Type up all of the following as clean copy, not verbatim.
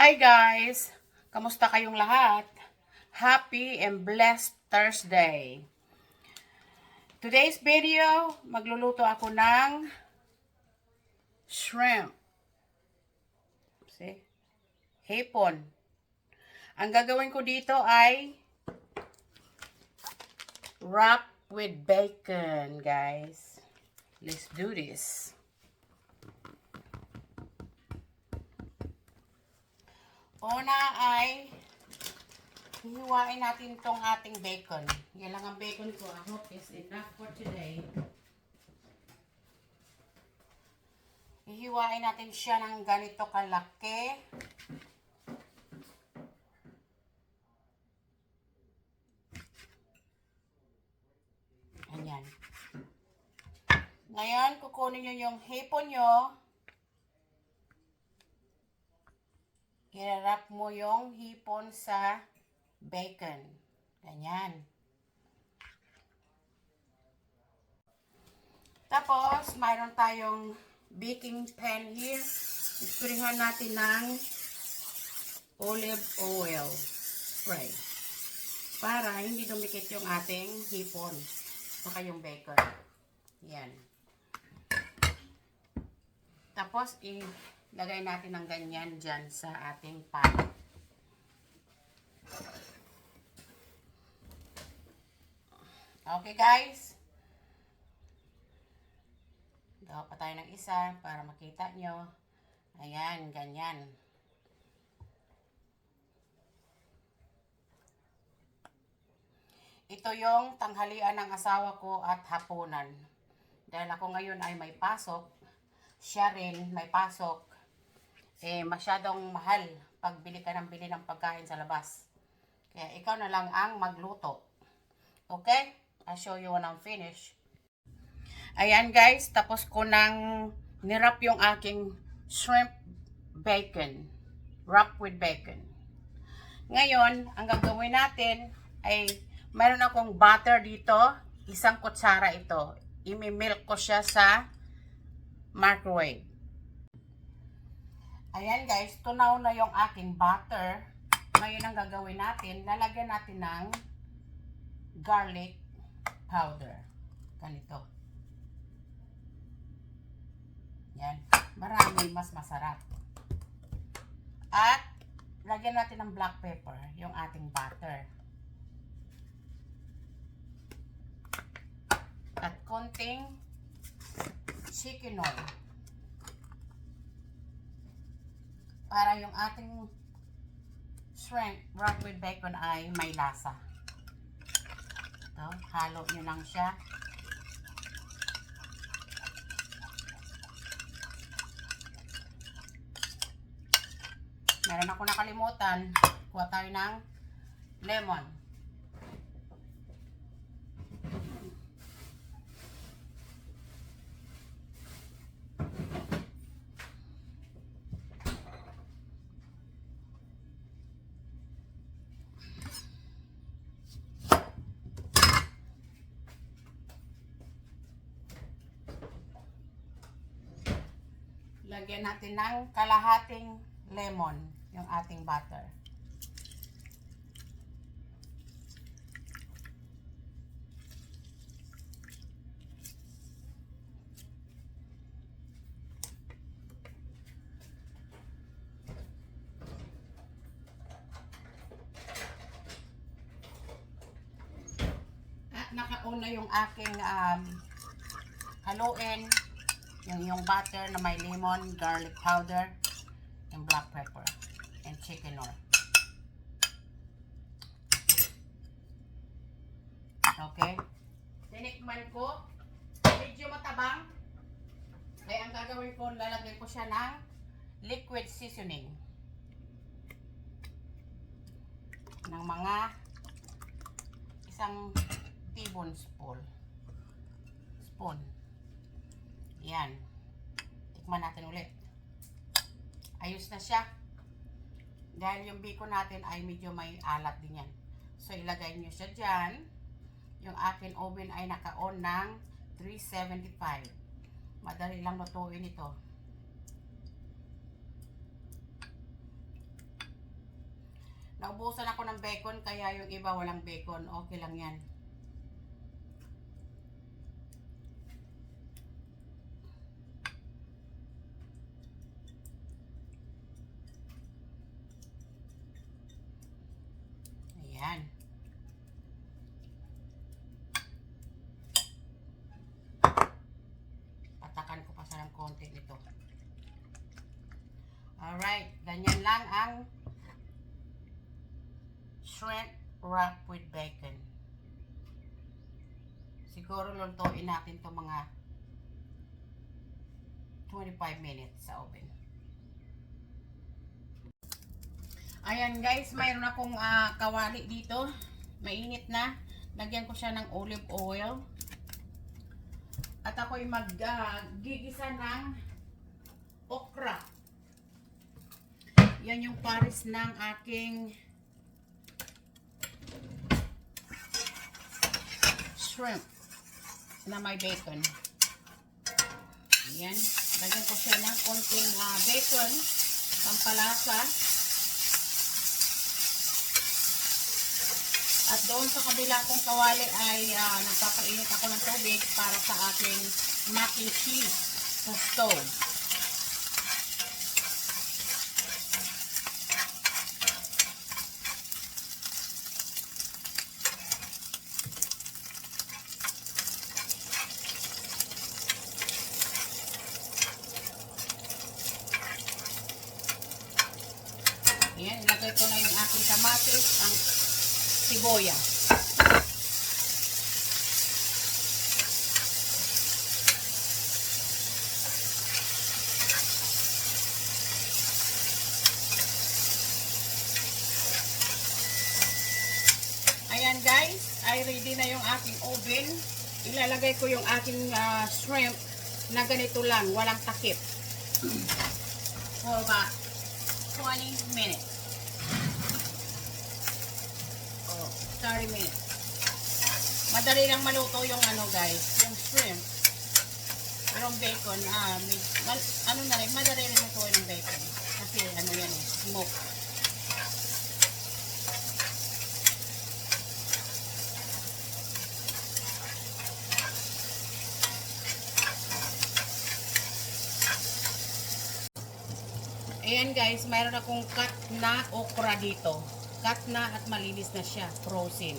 Hi guys! Kamusta kayong lahat? Happy and blessed Thursday! Today's video, magluluto ako ng shrimp. See? Hipon. Ang gagawin ko dito ay wrap with bacon, guys. Let's do this. Una ay hihiwain natin tong ating bacon. Yan lang ang bacon ko. I hope is enough for today. Hihiwain natin siya ng ganito kalaki. Ayan. Ngayon, kukunin nyo yung hipon nyo. I-wrap mo yung hipon sa bacon. Ganyan. Tapos, mayroon tayong baking pan here. Isprihan natin ng olive oil spray. Para hindi dumikit yung ating hipon. Saka yung bacon. Yan. Tapos, ilagay natin ng ganyan dyan sa ating pan. Okay guys. Gawa pa tayo ng isa para makita nyo. Ayan, ganyan. Ito yung tanghalian ng asawa ko at hapunan. Dahil ako ngayon ay may pasok. Siya rin may pasok. Masyadong mahal pag bili ka ng bili ng pagkain sa labas. Kaya ikaw na lang ang magluto. Okay? I'll show you when I'm finished. Ayan guys, tapos ko nang nirap yung aking shrimp bacon. Wrap with bacon. Ngayon, ang gagawin natin ay mayroon akong butter dito. Isang kutsara ito. Imi-milk ko siya sa microwave. Ayan guys, tunaw na yung aking butter. Ngayon ang gagawin natin, lalagyan natin ng garlic powder. Ganito. Yan. Marami, mas masarap. At lagyan natin ng black pepper, yung ating butter. At konting chicken oil. Para yung ating shrimp wrapped with bacon ay may lasa. Ito, halo nyo lang siya. Meron ako nakalimutan. Kuha tayo ng lemon. Lagyan natin ng kalahating lemon yung ating butter. At nakauna yung aking haluin yung butter na may lemon, garlic powder, and black pepper, and chicken oil. Okay? Tinikman ko. Medyo matabang. Kaya ang gagawin ko, lalagay ko siya ng liquid seasoning. Ng mga isang teaspoon. Yan. Tikman natin ulit. Ayos na siya. Dahil yung bacon natin ay medyo may alat din yan. So, ilagay nyo siya dyan. Yung akin oven ay naka-on ng 375. Madali lang lutuin ito. Naubusan ako ng bacon, kaya yung iba walang bacon. Okay lang yan. Ayan. Patakan ko pa sa ng konti nito. Alright, ganyan lang ang shrimp wrap with bacon. Siguro luntuin natin to mga 25 minutes sa oven. Ayan guys, mayroon akong kawali dito. Mainit na. Lagyan ko siya ng olive oil. At ako'y mag-gigisa ng okra. Yan yung pares ng aking shrimp na may bacon. Ayan. Lagyan ko siya ng konting bacon, pampalasa. At doon sa kabila kong kawali ay nagpapainit ako ng tubig para sa aking mac and cheese sa stove. Ayan, ilagay ko na yung aking kamatis, ang sibuyas. Ayan guys, ay ready na yung aking oven. Ilalagay ko yung aking shrimp na ganito lang, walang takip. For about 20 minutes. 30 minutes. Madali lang maluto yung guys, yung shrimp. Pero yung bacon, madali rin luto yung bacon. Kasi yan smoke. Ayan guys, mayroon akong cut na okra dito. Cut na at malinis na siya, frozen.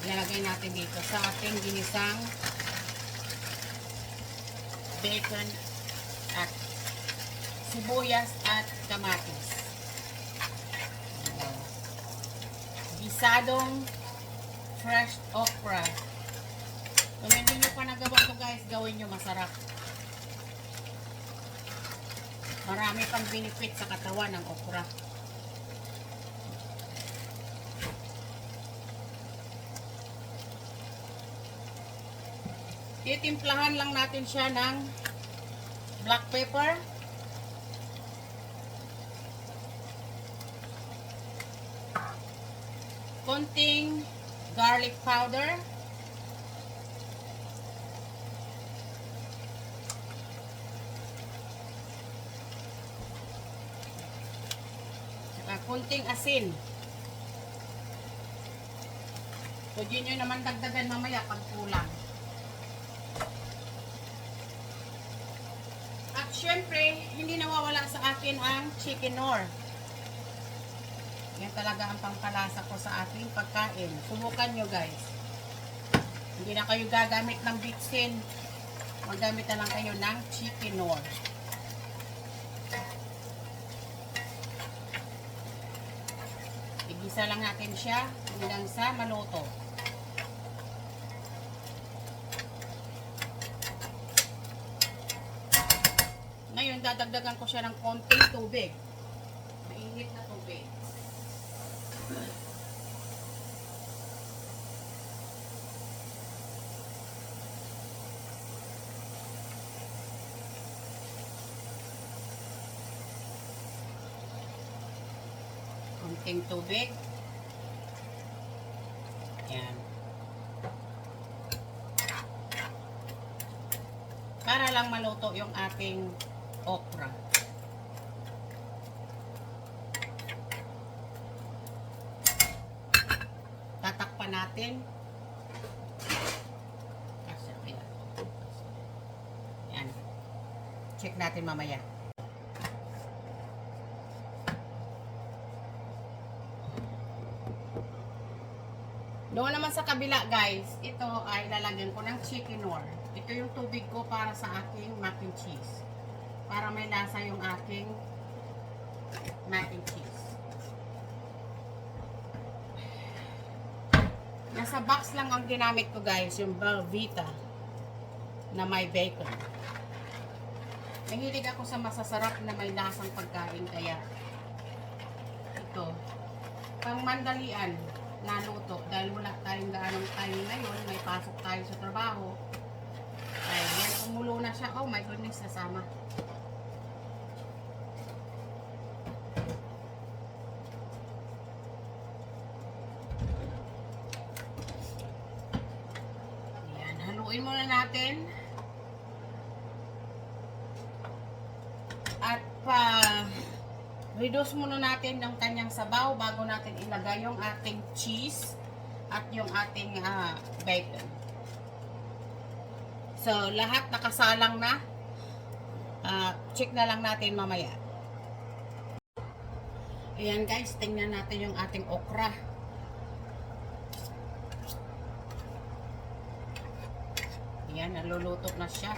Ilalagay natin dito sa ating ginisang bacon at sibuyas at kamatis. Gisadong fresh okra. Kung hindi nyo pa nagawa ito guys, gawin nyo, masarap. Marami pang benefit sa katawan ng okra. Titimplahan lang natin siya ng black pepper, konting garlic powder, saka konting asin. Pwede nyo naman dagdagan mamaya pag kulang. Siyempre, hindi nawawala sa akin ang chicken nor. Yan talaga ang pangkalasa ko sa ating pagkain. Subukan nyo guys. Hindi na kayo gagamit ng bitsin. Magamit na lang kayo ng chicken nor. Igisa lang natin siya hanggang sa maluto. Ngayon, dadagdagan ko siya ng konting tubig. Mainit na tubig. Konting tubig. Ayan. Para lang maluto yung ating okra. pa natin. Yan. Check natin mamaya. Doon naman sa kabila guys, ito ay lalagyan ko ng chicken or. Ito yung tubig ko para sa aking mac and cheese. Para may lasa yung aking mac and cheese. Nasa box lang ang ginamit ko guys, yung Belvita na may bacon. Mahilig ako sa masasarap na may lasang pagkain kaya ito, pang mandalian na luto dahil wala tayong gaanong time ngayon, may pasok tayo sa trabaho. Ay, yan, kumulo na siya. Oh my goodness, nasama. Yan, haluin muna natin. At reduce muna natin ng kanyang sabaw bago natin ilagay yung ating cheese at yung ating bacon. So, lahat nakasalang na. Check na lang natin mamaya. Ayan guys, tingnan natin yung ating okra. Ayan, naluluto na siya.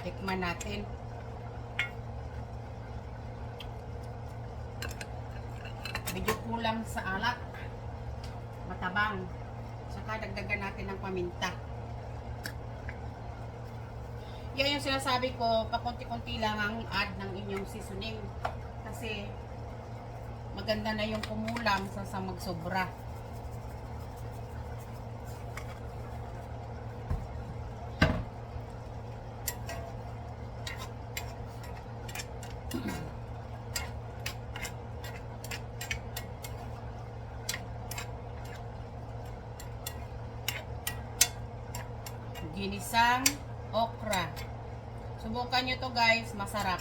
Tikman natin. Medyo kulang sa alat. Matabang. Saka dagdagan natin ng paminta. Yan yung sinasabi ko, pakunti-kunti lang ang add ng inyong seasoning. Kasi maganda na yung kumulam sa magsobra. Ginisang okra. Subukan nyo to guys, masarap.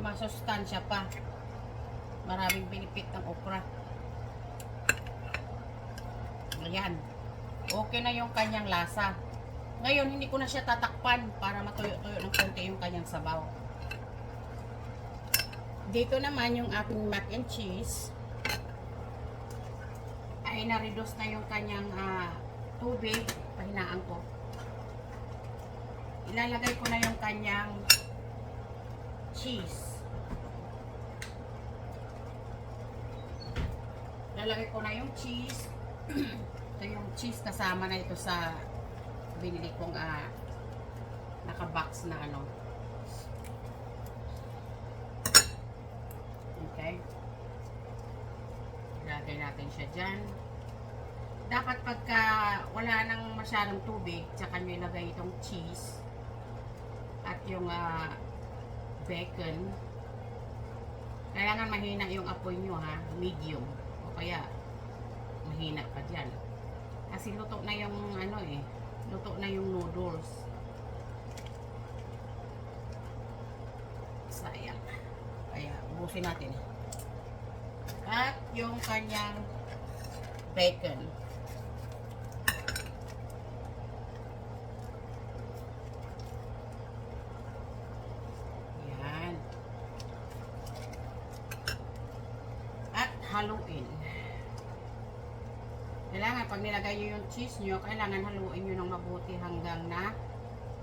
Masustansya pa. Maraming benefit ng okra. Ayan. Okay na yung kanyang lasa. Ngayon, hindi ko na siya tatakpan para matuyo-tuyo ng konti yung kanyang sabaw. Dito naman yung ating mac and cheese ay na-reduce na yung kanyang tubig. Pahinaan ko. Ilalagay ko na yung kanyang cheese. Ilalagay ko na yung cheese. Ito yung cheese kasama na ito sa binili kong naka-box na ano. Okay. Ilagay natin siya dyan. Dapat pagka wala nang masyadong tubig, tsaka nyo ilagay itong cheese at yung bacon. Kailangan mahina yung apoy nyo ha, medium. O kaya mahina pa dyan. Kasi luto na yung ano luto na yung noodles. Sayang. Kaya ubusin natin. At yung kanyang bacon. Haluin. Kailangan pag nilagay nyo yung cheese nyo, kailangan haluin nyo ng mabuti hanggang na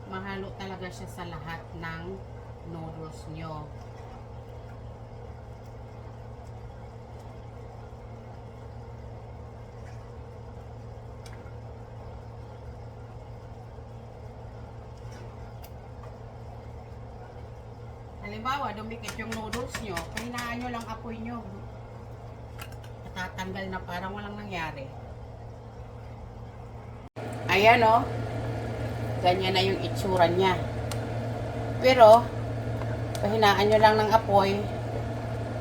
mahalo talaga siya sa lahat ng noodles nyo. Halimbawa, dumikit yung noodles nyo, pahinaan nyo lang apoy nyo. Tatanggal na parang walang nangyari. Ayan o. Ganyan na yung itsura niya. Pero, pahinaan nyo lang ng apoy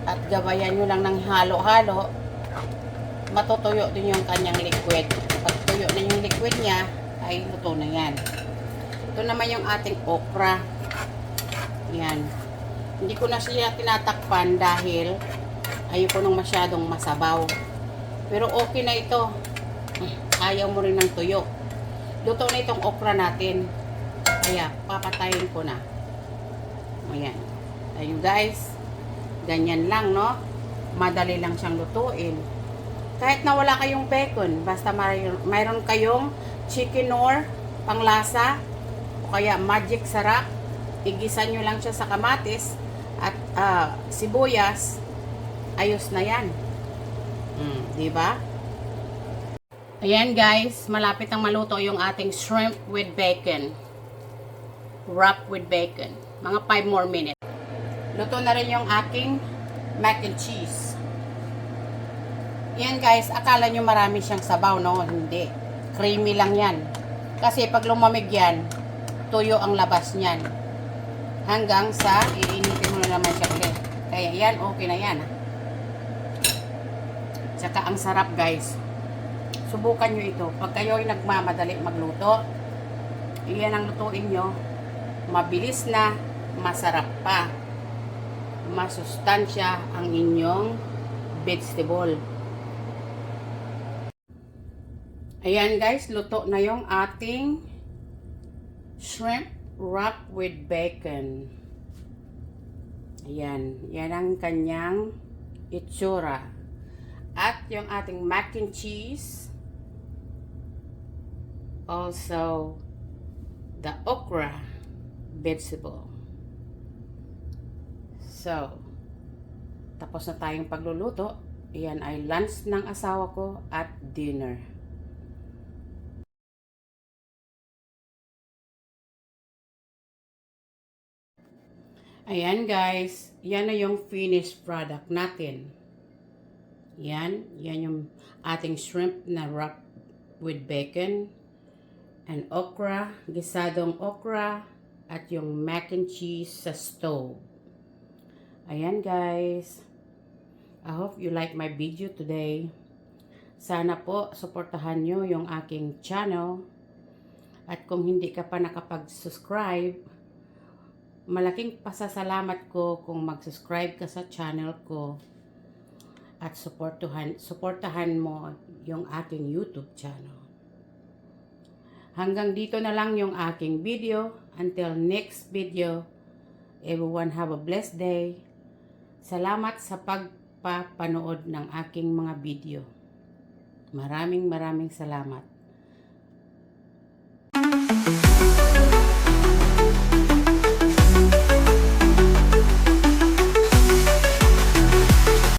at gabayan nyo lang ng halo-halo, matutuyo din yung kanyang liquid. Pag tuyo na yung liquid niya, ay luto na yan. Ito naman yung ating okra. Yan. Hindi ko na siya tinatakpan dahil ayoko nung masyadong masabaw. Pero okay na ito. Ayaw mo rin ng tuyo. Luto na itong okra natin. Kaya, papatayin ko na. Ayan. Ayun guys. Ganyan lang, no? Madali lang siyang lutuin. Kahit na wala kayong bacon, basta mayroon kayong chicken or panglasa, o kaya magic sarap, igisa nyo lang siya sa kamatis at sibuyas, ayos na yan. Diba? Ayan guys, malapit ang maluto yung ating shrimp with bacon. Wrap with bacon. Mga 5 more minutes. Luto na rin yung aking mac and cheese. Yan guys, akala nyo marami siyang sabaw, no? Hindi. Creamy lang yan. Kasi pag lumamig yan, tuyo ang labas niyan. Hanggang sa iinitin mo na naman siya ulit. Kaya yan, okay na yan. Tsaka ang sarap guys. Subukan nyo ito. Pag kayo ay nagmamadali magluto, iyan ang lutuin nyo. Mabilis na, masarap pa. Masustansya ang inyong vegetable. Ayan guys, luto na yung ating shrimp wrap with bacon. Ayan, yan ang kanyang itsura. At yung ating mac and cheese. Also, the okra vegetable. So, tapos na tayong pagluluto. Ayan ay lunch ng asawa ko at dinner. Ayan guys, yan na yung finished product natin. Yan yung ating shrimp na wrap with bacon and okra, gisadong okra, at yung mac and cheese sa stove. Ayan guys, I hope you like my video today. Sana po suportahan nyo yung aking channel. At kung hindi ka pa nakapag-subscribe, malaking pasasalamat ko kung mag-subscribe ka sa channel ko at suportahan mo yung aking YouTube channel. Hanggang dito na lang yung aking video. Until next video, everyone have a blessed day. Salamat sa pagpapanood ng aking mga video. Maraming salamat.